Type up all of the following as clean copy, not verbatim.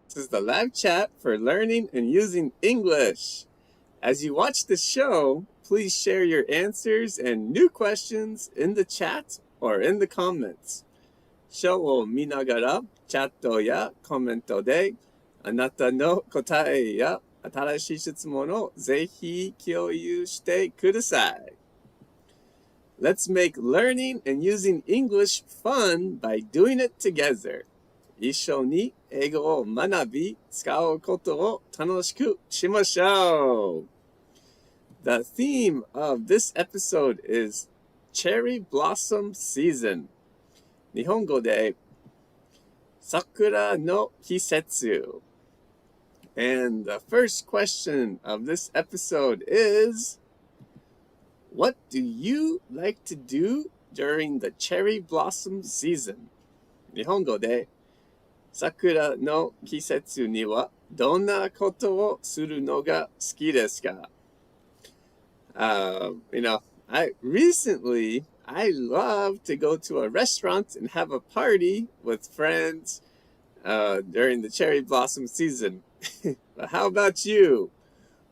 This is the live chat for learning and using English. As you watch the show, please share your answers and new questions in the chat or in the comments. ショーを見ながらチャットやコメントであなたの答えや新しい質問をぜひ共有してください。Let's make learning and using English fun by doing it together. 一緒に英語を学び、使うことを楽しくしましょう。The theme of this episode is Cherry Blossom Season. 日本語で桜の季節。And the first question of this episode is, what do you like to do during the cherry blossom season? 日本語で桜の季節にはどんなことをするのが好きですか? Recently I love to go to a restaurant and have a party with friends during the cherry blossom season. But how about you?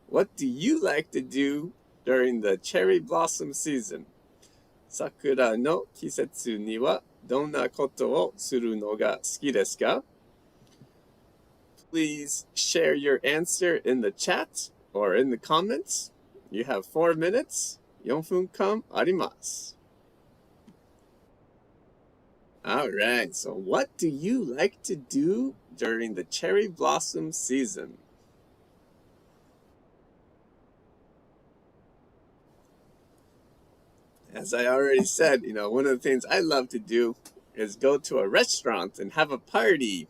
What do you like to do during the cherry blossom season? 桜の季節にはどんなことをするのが好きですか? Please share your answer in the chat or in the comments. You have 4 minutes. 4分間あります. Alright, so what do you like to do during the cherry blossom season? As I already said, one of the things I love to do is go to a restaurant and have a party.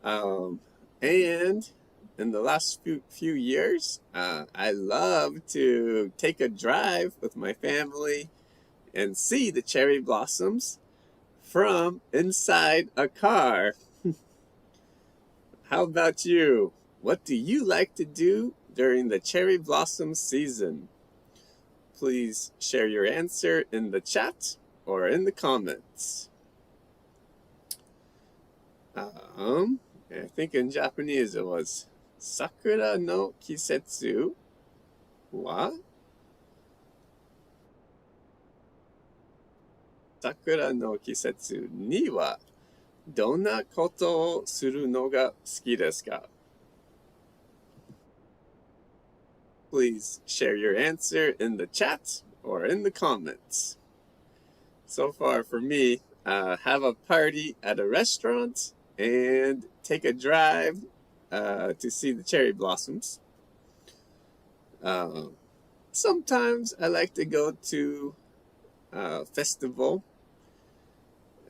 And in the last few years, I love to take a drive with my family and see the cherry blossoms from inside a car. How about you? What do you like to do during the cherry blossom season? Please share your answer in the chat or in the comments. I think in Japanese it was Sakura no kisetsu wa Sakura no kisetsu ni wa donna koto o suru no ga suki desu ka? Please share your answer in the chat or in the comments. So far for me, have a party at a restaurant and take a drive to see the cherry blossoms. Sometimes I like to go to a festival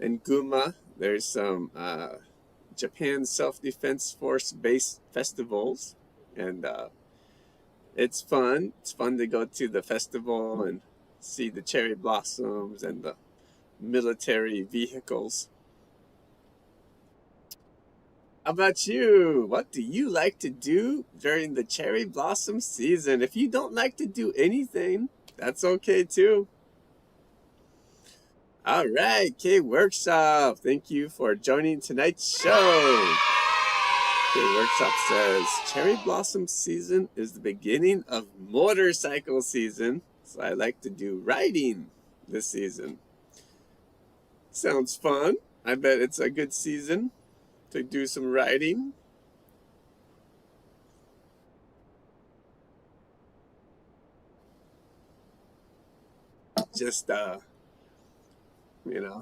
in Guma. There's some Japan Self-Defense Force-based festivals, and it's fun. It's fun to go to the festival and see the cherry blossoms and the military vehicles. How about you? What do you like to do during the cherry blossom season? If you don't like to do anything, that's okay too. All right, K Workshop. Thank you for joining tonight's show. K Workshop says, cherry blossom season is the beginning of motorcycle season, so I like to do riding this season. Sounds fun. I bet it's a good season to do some riding. Just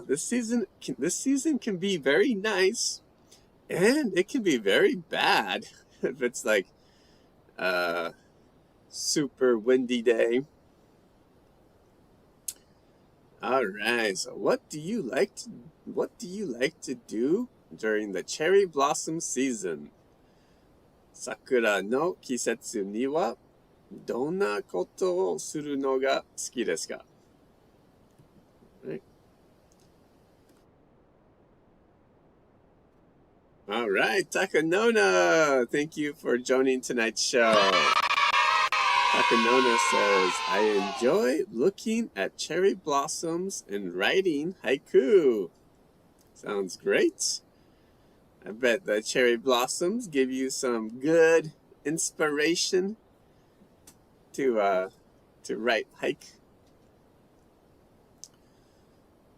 this season can be very nice, and it can be very bad if it's like a super windy day. All right, so what do you like to do during the cherry blossom season? Sakura no kisetsu ni wa donna koto o suru no ga suki desu ka? Right. All right, Takanona, thank you for joining tonight's show. Takanona says, I enjoy looking at cherry blossoms and writing haiku. Sounds great. I bet the cherry blossoms give you some good inspiration to write hike.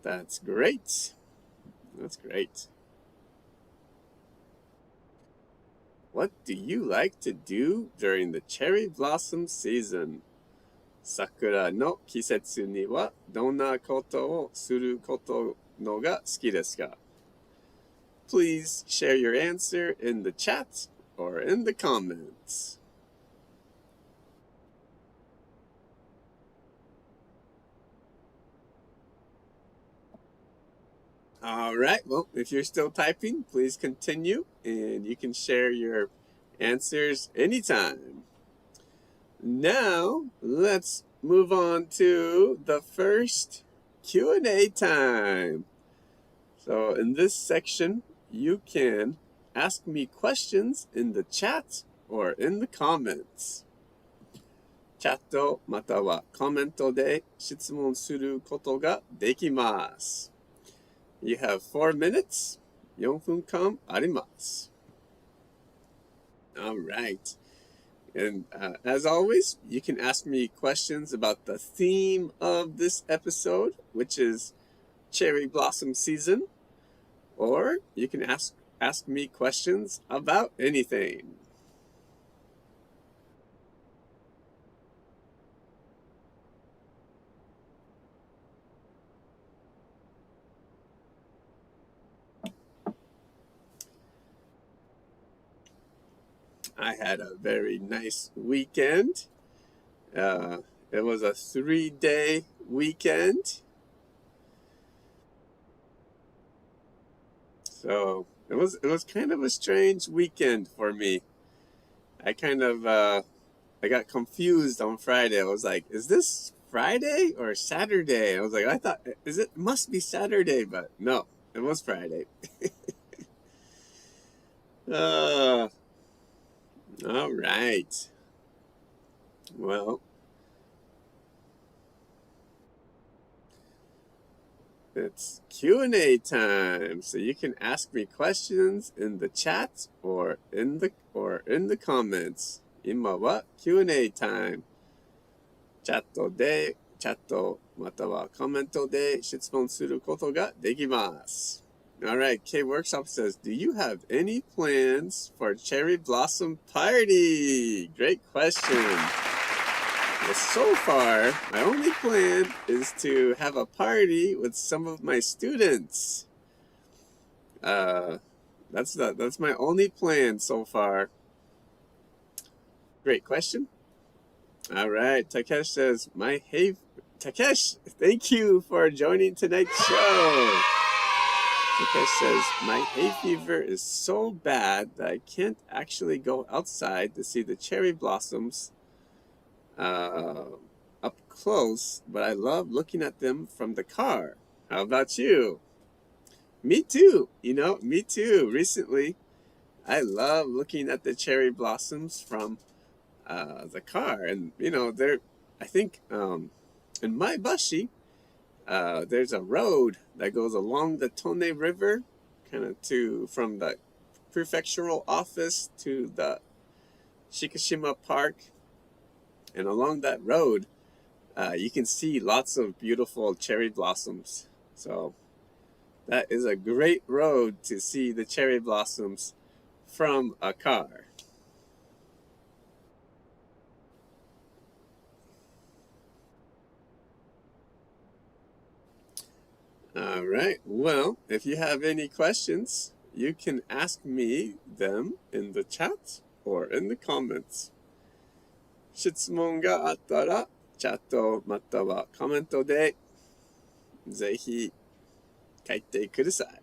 That's great. That's great. What do you like to do during the cherry blossom season? 桜の季節にはどんなことをすることのが好きですか? Please share your answer in the chat or in the comments. All right, well, if you're still typing, please continue, and you can share your answers anytime. Now, let's move on to the first Q&A time. So in this section, you can ask me questions in the chat or in the comments. チャットまたはコメントで質問することができます。You have 4 minutes. 4分間あります。All right. And as always, you can ask me questions about the theme of this episode, which is cherry blossom season, or you can ask me questions about anything. I had a very nice weekend. It was a 3-day weekend. So it was kind of a strange weekend for me. I got confused on Friday. I was like, is this Friday or Saturday? I was like, I thought it must be Saturday, but no, it was Friday. All right. Well, it's Q&A time. So you can ask me questions in the chat or in the comments. 今は Q&A time. チャットまたはコメントで質問することができます。All right, K Workshop says, do you have any plans for cherry blossom party? Great question. Well, so far, my only plan is to have a party with some of my students. That's my only plan so far. Great question. All right, Takesh says, Takesh, thank you for joining tonight's show. Takesh says, my hay fever is so bad that I can't actually go outside to see the cherry blossoms up close, but I love looking at them from the car. How about you? Me too. Me too. Recently, I love looking at the cherry blossoms from the car. And, I think in my Bashi, there's a road that goes along the Tone River, from the prefectural office to the Shikishima Park. And along that road, you can see lots of beautiful cherry blossoms. So that is a great road to see the cherry blossoms from a car. All right. Well, if you have any questions, you can ask me them in the chat or in the comments. 質問があったら、チャットまたはコメントでぜひ書いてください。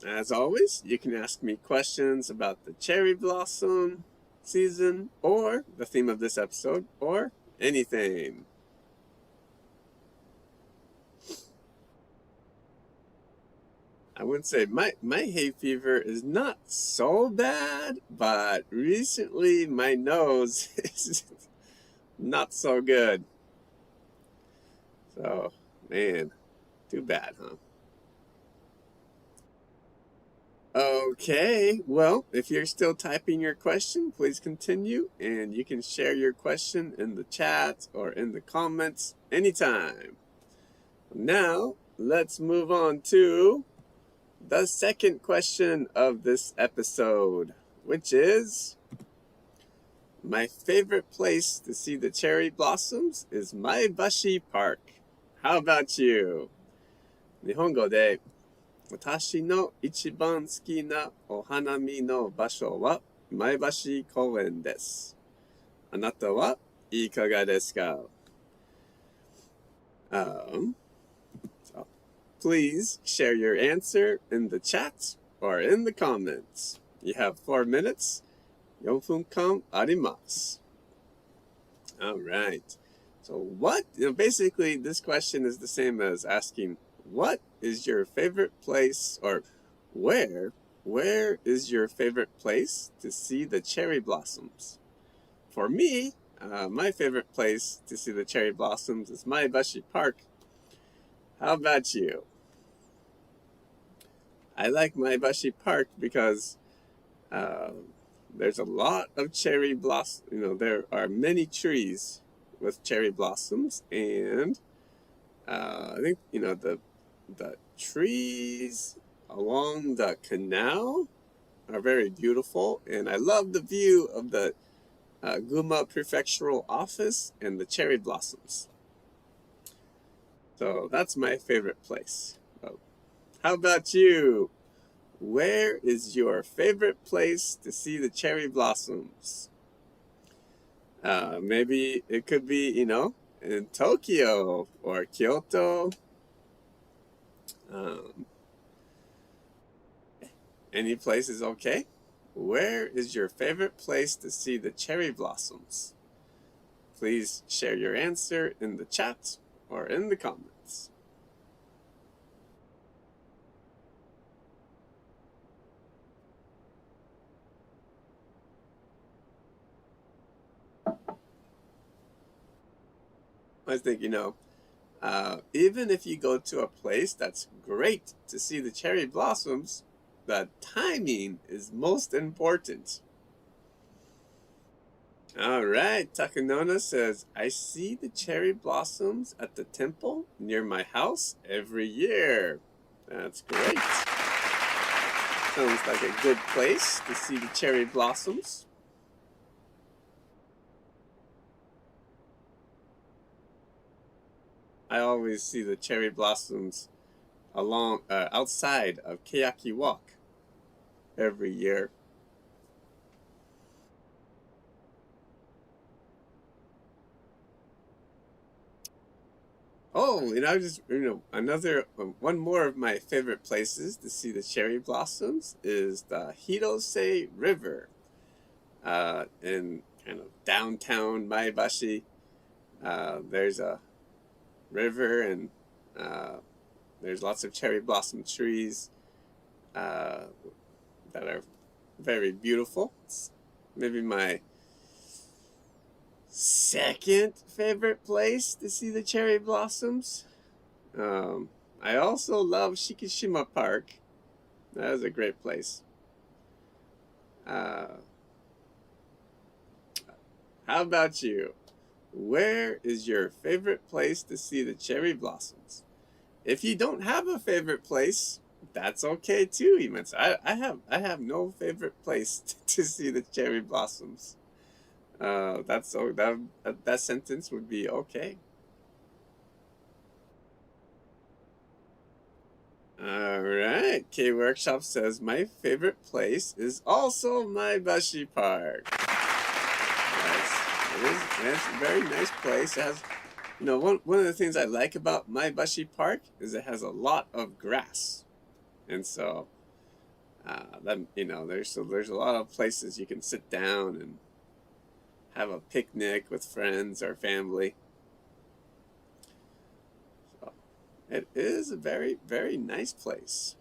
As always, you can ask me questions about the cherry blossom season or the theme of this episode or anything. I would say my hay fever is not so bad, but recently my nose is not so good. So, man, too bad, huh? Okay, well, if you're still typing your question, please continue, and you can share your question in the chat or in the comments anytime. Now, let's move on to the second question of this episode, which is, my favorite place to see the cherry blossoms is Maebashi Park. How about you? 日本語で私の一番好きなお花見の場所は前橋公園です。あなたはいかがですか? So please share your answer in the chat or in the comments. You have 4 minutes. 4分間あります. All right. So basically this question is the same as asking, what is your favorite place, or where is your favorite place to see the cherry blossoms? For me, my favorite place to see the cherry blossoms is Maebashi Park. How about you? I like Maebashi Park because there's a lot of cherry blossoms. There are many trees with cherry blossoms, and I think the trees along the canal are very beautiful, and I love the view of the Guma Prefectural Office and the cherry blossoms. So that's my favorite place. How about you? Where is your favorite place to see the cherry blossoms? Maybe it could be, in Tokyo or Kyoto. Any place is okay. Where is your favorite place to see the cherry blossoms? Please share your answer in the chat or in the comments. I think, even if you go to a place that's great to see the cherry blossoms, the timing is most important. All right, Takanona says, I see the cherry blossoms at the temple near my house every year. That's great. Sounds like a good place to see the cherry blossoms. I always see the cherry blossoms outside of Keaki Walk every year. Oh, one more of my favorite places to see the cherry blossoms is the Hirose River in kind of downtown Maebashi. There's a river, and there's lots of cherry blossom trees that are very beautiful. It's maybe my second favorite place to see the cherry blossoms. I also love Shikishima Park. That is a great place. How about you? Where is your favorite place to see the cherry blossoms? If you don't have a favorite place, that's okay too. Even I have no favorite place to see the cherry blossoms. That sentence would be okay. All right. K Workshop says my favorite place is also Maebashi Park. It's a very nice place. It has, one of the things I like about Maebashi Park is it has a lot of grass, and so there's a lot of places you can sit down and have a picnic with friends or family. So it is a very, very nice place.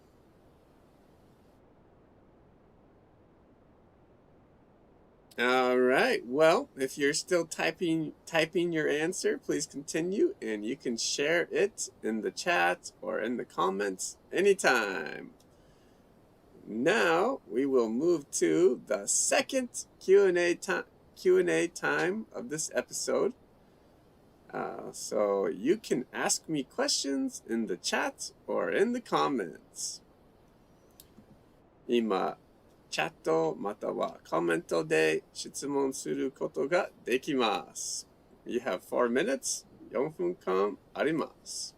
All right. Well, if you're still typing your answer, please continue, and you can share it in the chat or in the comments anytime. Now we will move to the second Q&A time of this episode. So you can ask me questions in the chat or in the comments. 今チャットまたはコメントで質問することができます。You have 4 minutes. 4分間あります。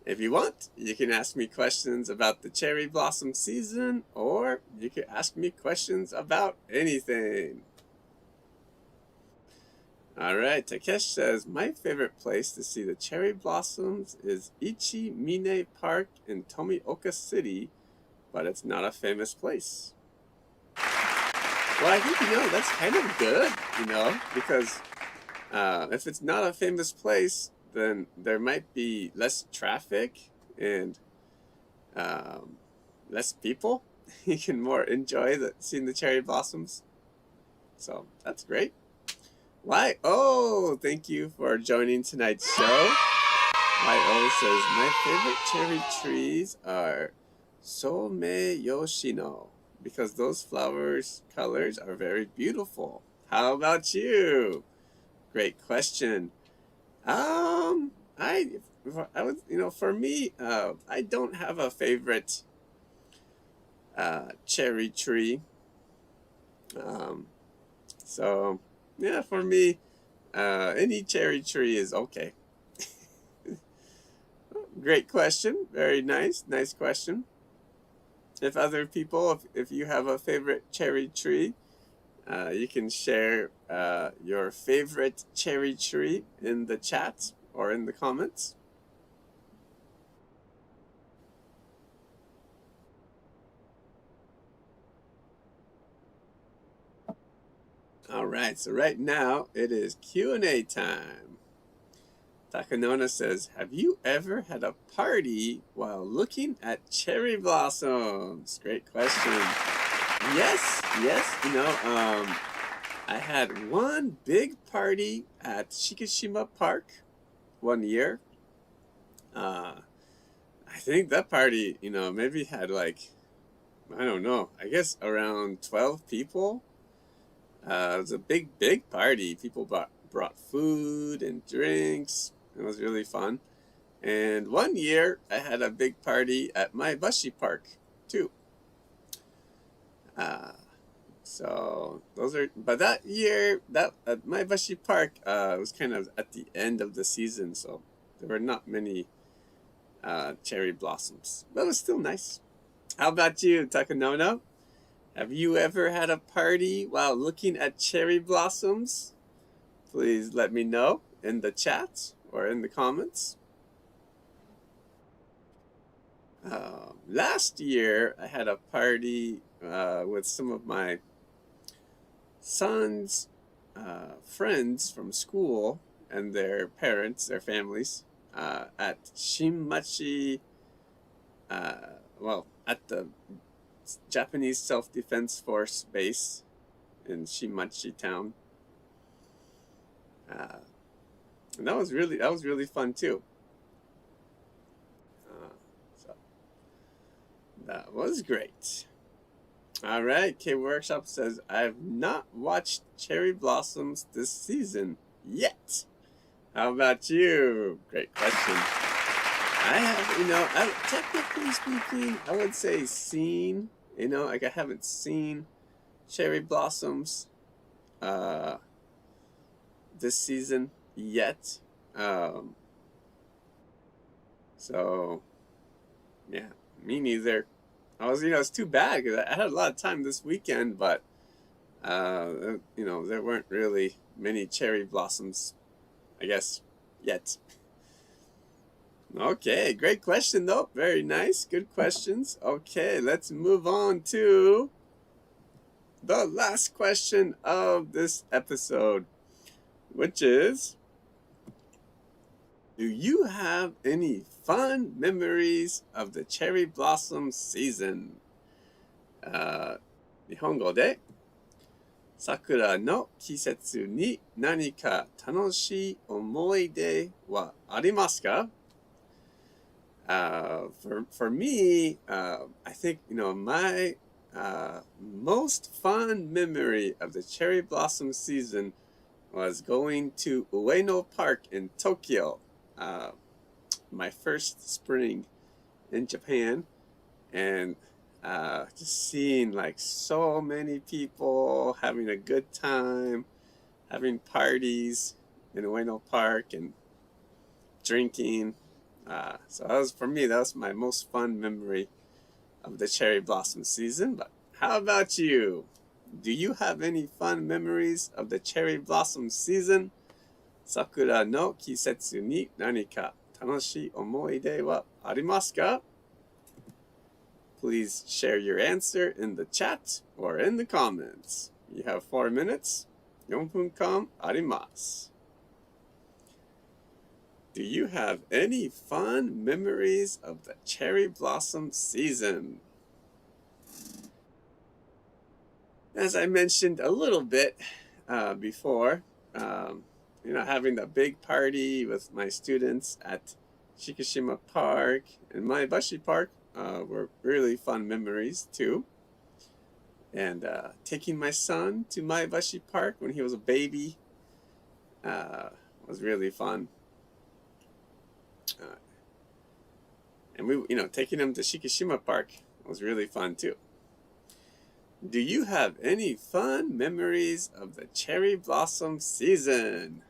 If you want, you can ask me questions about the cherry blossom season, or you can ask me questions about anything. All right, Takesh says, my favorite place to see the cherry blossoms is Ichi-Mine Park in Tomioka City, but it's not a famous place. Well, I think, that's kind of good, because if it's not a famous place, then there might be less traffic and less people. You can more enjoy seeing the cherry blossoms. So that's great. Why? Oh, thank you for joining tonight's show. YO says, my favorite cherry trees are Someyoshino, because those flowers colors are very beautiful. How about you? Great question. I would, for me, I don't have a favorite cherry tree. So yeah, for me, any cherry tree is okay. Great question. Very nice. Nice question. If other people, if you have a favorite cherry tree, you can share your favorite cherry tree in the chat or in the comments. All right, so right now it is Q&A time. Takanona says, have you ever had a party while looking at cherry blossoms? Great question. Yes, I had one big party at Shikishima Park one year. I think that party, maybe had like, I don't know, I guess around 12 people. It was a big party. People brought food and drinks. It was really fun. And one year I had a big party at Maebashi Park too. So those are, but that year, that at Maebashi Park, was kind of at the end of the season, so there were not many cherry blossoms, but it was still nice. How about you, Takanona? Have you ever had a party while looking at cherry blossoms? Please let me know in the chat or in the comments. Last year, I had a party with some of my son's friends from school and their parents, their families, at Shinmachi, at the Japanese Self-Defense Force base in Shinmachi town. And that was really fun too. So that was great. All right, K Workshop says, I've not watched cherry blossoms this season yet. How about you? Great question. I have, technically speaking, I would say seen, like I haven't seen cherry blossoms this season yet. So, yeah, me neither. It's too bad because I had a lot of time this weekend, but, there weren't really many cherry blossoms, I guess, yet. Okay, great question though. Very nice. Good questions. Okay, let's move on to the last question of this episode, which is, do you have any fun memories of the cherry blossom season? 日本語で桜の季節に何か楽しい思い出はありますか? For me, I think, my most fond memory of the cherry blossom season was going to Ueno Park in Tokyo, my first spring in Japan, and just seeing like so many people having a good time, having parties in Ueno Park and drinking. So for me, that was my most fun memory of the cherry blossom season. But how about you? Do you have any fun memories of the cherry blossom season? 桜の季節に何か楽しい思い出はありますか? Please share your answer in the chat or in the comments. You have 4 minutes. 4分間あります。Do you have any fun memories of the cherry blossom season? As I mentioned a little bit before, having a big party with my students at Shikishima Park and Maebashi Park were really fun memories too. And taking my son to Maebashi Park when he was a baby was really fun. And taking him to Shikishima Park was really fun too. Do you have any fun memories of the cherry blossom season?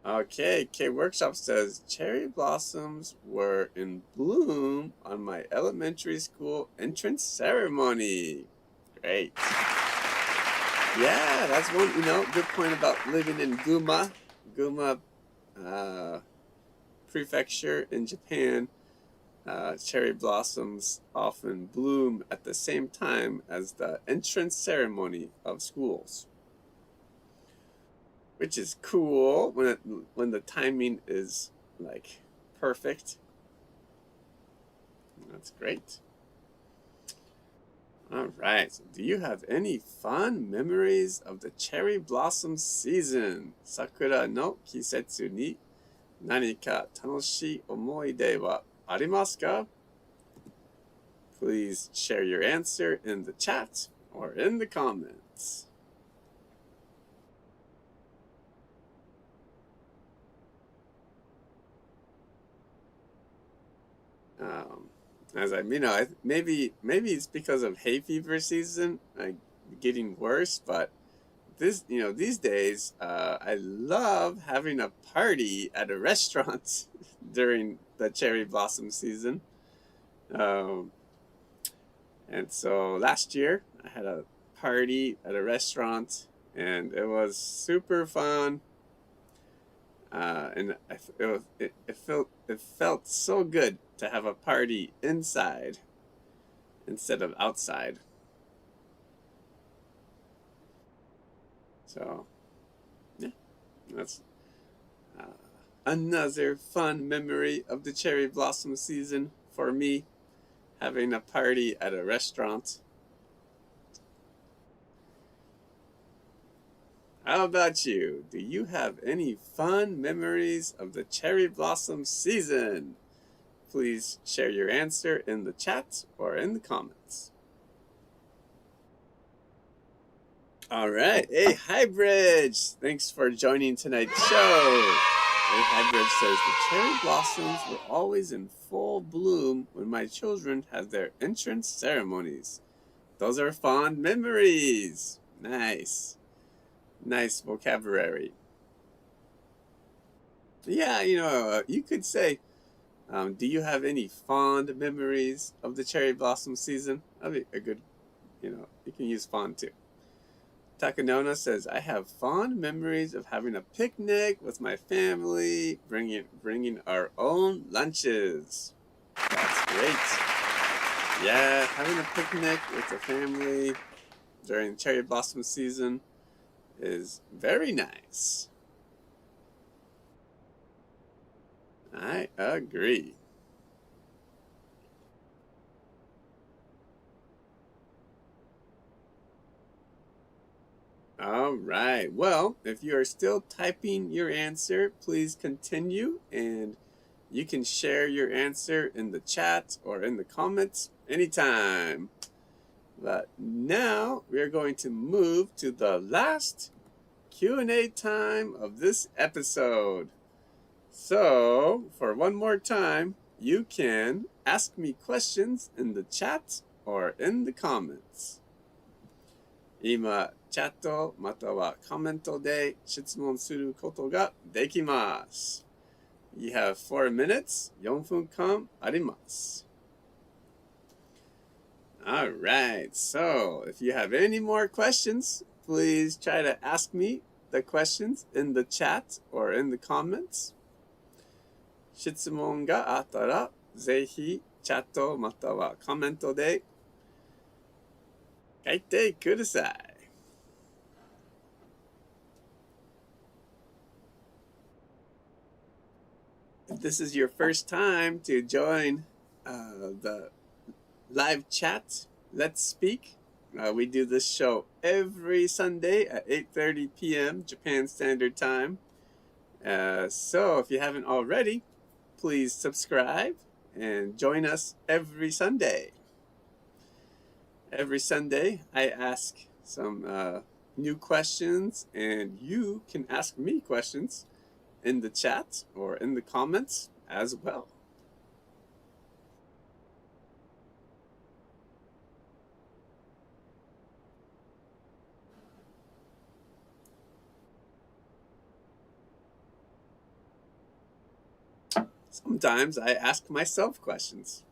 Okay, K Workshop says cherry blossoms were in bloom on my elementary school entrance ceremony. Great. Yeah, that's one, good point about living in Guma prefecture in Japan. Cherry blossoms often bloom at the same time as the entrance ceremony of schools, which is cool when the timing is like perfect. That's great. All right. So do you have any fun memories of the cherry blossom season? 桜の季節に何か楽しい思い出はありますか? Please share your answer in the chat or in the comments. As maybe it's because of hay fever season, getting worse. But these days, I love having a party at a restaurant during the cherry blossom season. And so last year, I had a party at a restaurant, and it was super fun. And it felt so good to have a party inside instead of outside. So, yeah, that's another fun memory of the cherry blossom season for me, having a party at a restaurant. How about you? Do you have any fun memories of the cherry blossom season? Please share your answer in the chat or in the comments. All right. Hey, Highbridge. Thanks for joining tonight's show. Hey, Highbridge says, the cherry blossoms were always in full bloom when my children had their entrance ceremonies. Those are fond memories. Nice. Nice vocabulary. Yeah, you could say, do you have any fond memories of the cherry blossom season? That'd be a good, you can use fond too. Takanona says, I have fond memories of having a picnic with my family, bringing our own lunches. That's great. Yeah, having a picnic with the family during cherry blossom season is very nice. I agree. All right. Well, if you are still typing your answer, please continue, and you can share your answer in the chat or in the comments anytime. But now we're going to move to the last Q&A time of this episode. So, for one more time, you can ask me questions in the chat or in the comments. 今、チャットまたはコメントで質問することができます。You have 4 minutes. 4分間あります。All right. So, if you have any more questions, please try to ask me the questions in the chat or in the comments. 質問があったら、ぜひチャットまたはコメントで書いてください。If this is your first time to join the live chat, Let's Speak. We do this show every Sunday at 8:30 p.m. Japan Standard Time. So if you haven't already, please subscribe and join us every Sunday. Every Sunday, I ask some new questions, and you can ask me questions in the chat or in the comments as well. Sometimes I ask myself questions.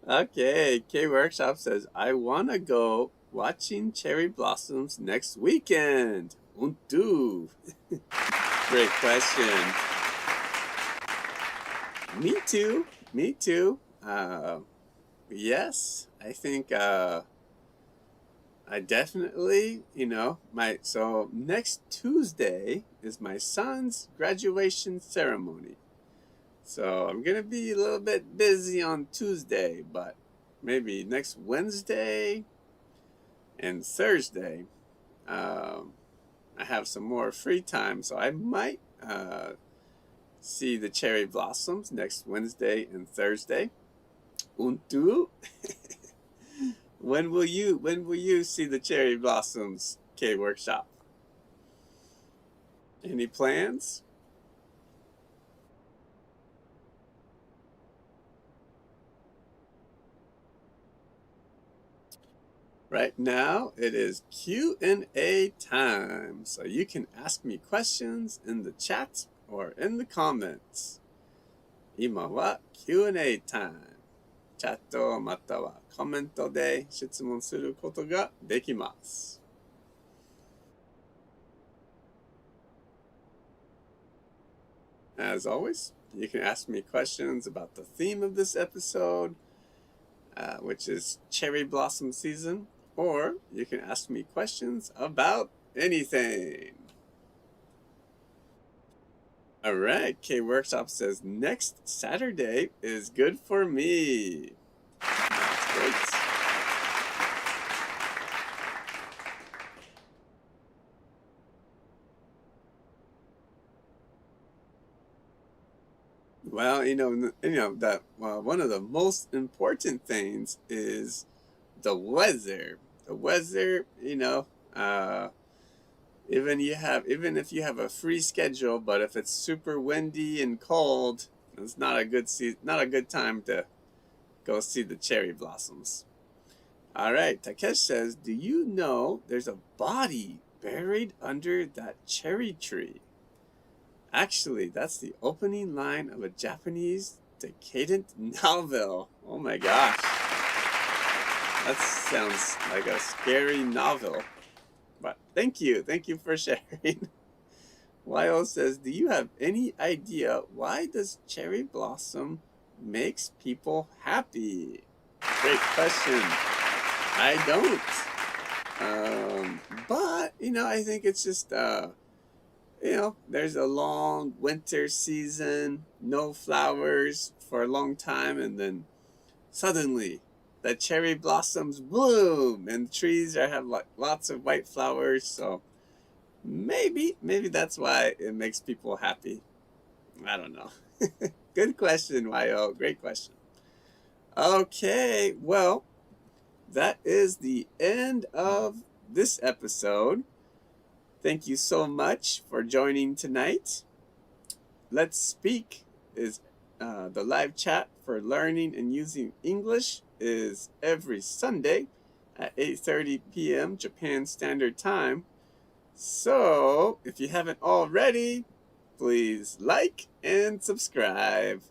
Okay, K Workshop says, I want to go watching cherry blossoms next weekend. Untu. Great question. Me too. Me too. Yes, I think I definitely, so next Tuesday is my son's graduation ceremony. So I'm going to be a little bit busy on Tuesday, but maybe next Wednesday and Thursday, I have some more free time. So I might see the cherry blossoms next Wednesday and Thursday. Untu. When will you see the cherry blossoms, K Workshop? Any plans? Right now, it is Q&A time. So you can ask me questions in the chat or in the comments. 今は Q&A time. チャットまたはコメントで質問することができます。As always, you can ask me questions about the theme of this episode, which is cherry blossom season, or you can ask me questions about anything. All right, K Workshop says next Saturday is good for me. That's great. Well, that one of the most important things is the weather. The weather, even if you have a free schedule, but if it's super windy and cold, it's not a good time to go see the cherry blossoms. All right, Takesh says, do you know there's a body buried under that cherry tree? Actually, that's the opening line of a Japanese decadent novel. Oh my gosh. That sounds like a scary novel. But thank you for sharing. Wyo says, do you have any idea why does cherry blossom makes people happy? Great question. I don't. But, I think it's just, there's a long winter season, no flowers for a long time, and then suddenly the cherry blossoms bloom and trees have like lots of white flowers. So maybe that's why it makes people happy. I don't know. Good question, Yo. Great question. Okay, well, that is the end of this episode. Thank you so much for joining tonight. Let's Speak is the live chat for learning and using English is every Sunday at 8:30 p.m. Japan Standard Time. So, if you haven't already, please like and subscribe.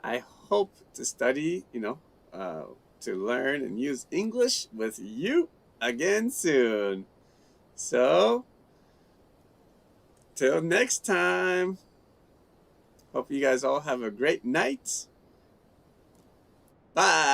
I hope to study, to learn and use English with you again soon. So, till next time. Hope you guys all have a great night. Bye.